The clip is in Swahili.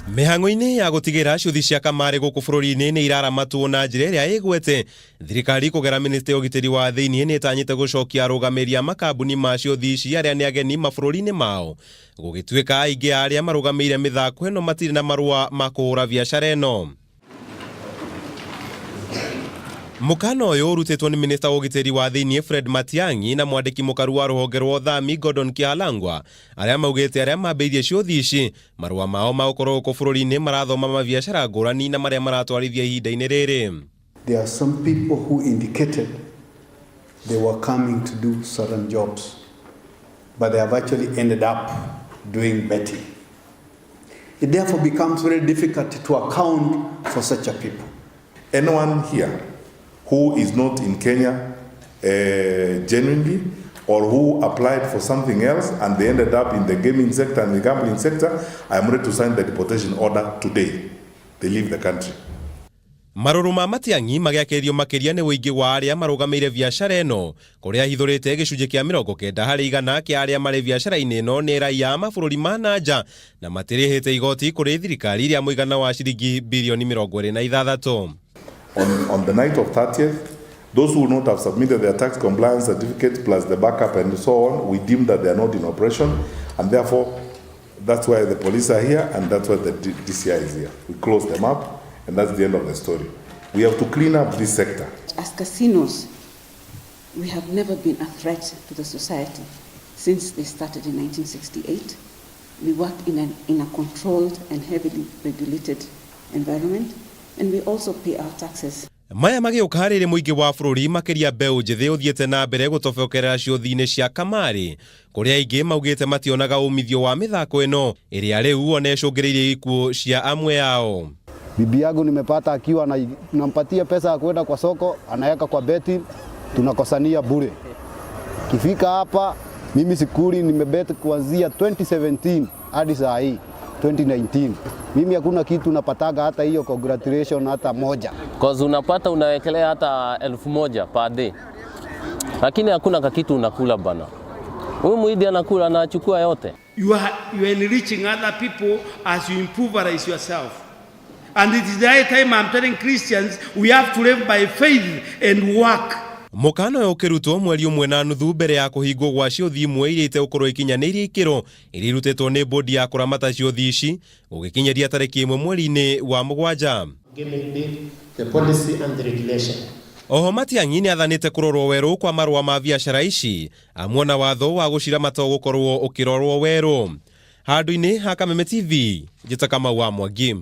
Mihango-ini ya gutigira ciuthi cia kamari guku bururi-ini ni iraramatwo na njira iria igwete. Thirikari kugera ministry ugitiri wa thiini ni itanyite gucokia arugamiria makambuni ma ciuthi ici aria ni ageni mabururi-ini mao. Gugituika aingi aria marugamire mithako ino matiri na marua ma kuhura biacara ino. Mukana uyu urutitwo ni minister ugitiri wa thiini Fred Matiang'i na mwandiki mukaru wa ruhonge rwa uthami Gordon Kihalangwa aria maugite aria mambeirie ciuthi ici marua mao ma gukorwo ku bururi-ini marathoma mabiacara ngurani na maria maratwarithia ihinda-ini riri. There are some people who indicated they were coming to do certain jobs, but they have actually ended up doing betting. It therefore becomes very difficult to account for such a people. Anyone here who is not in Kenya genuinely, or who applied for something else and they ended up in the gaming sector and the gambling sector, I am ready to sign the deportation order today. They leave the country. Maruru ma Matiang'i magiakirio makiria ni wingi wa aria marugamire biacara ino kuria hithurite gicunji kia 90 hari igana kia aria mari biacara-ini ino ni raia mabũrũri ma nanja na matirihite igoti kuri thirikari iria muigana wa ciringi bilioni 26. On the night of 30th, those who would not have submitted their tax compliance certificate plus the backup and so on, we deem that they are not in operation, and therefore that's why the police are here and that's why the DCI is here. We close them up and that's the end of the story. We have to clean up this sector. As casinos, we have never been a threat to the society since they started in 1968. We work in a controlled and heavily regulated environment. And we also pay our taxes. Maya magiuka hariri muingi wa bururi makiria mbeu njithi uthiete na mbere gutobokerera ciuthi-ini cia kamari kuria ingi maugite mationaga umithio wa mithako ino iria riu onecungiriirie ikuo cia amwe yao. Bibi yangu nimepata akiwa nampatia pesa ya kwenda kwa soko, anaweka kwa beti, tunakosania bure. Kifika hapa mimi sikuri nimebeti kuanzia 2017 hadi saa hii 2019. Mimi hakuna kitu napataga hata hiyo congratulation hata moja. Cause unapata unawekelea hata 1000 per day. Lakini hakuna kitu unakula bana. Huyu muidi anakula na achukua yote. You are enriching other people as you improvise yourself. And it is the high time I'm telling Christians we have to live by faith and work. Mukana uyu ukirutwo mweri umwe na nuthu mbere ya kuhingwo gwa ciuthi imwe iria iteukorwo ikinyanirie ikiro iria irutitwo ni bodi ya kuramata ciuthi ici gugikinyeria tariki 1 mweri-ini wa 7. The policy and the regulation. Oho Matiang'i ni athanite kurorwo weru kwa marua ma biacara ici amwona watho wa gucira mato gukorwo ukirorwo weru. Handu-ini ha Kameme TV, njita Kamau wa Mwangi.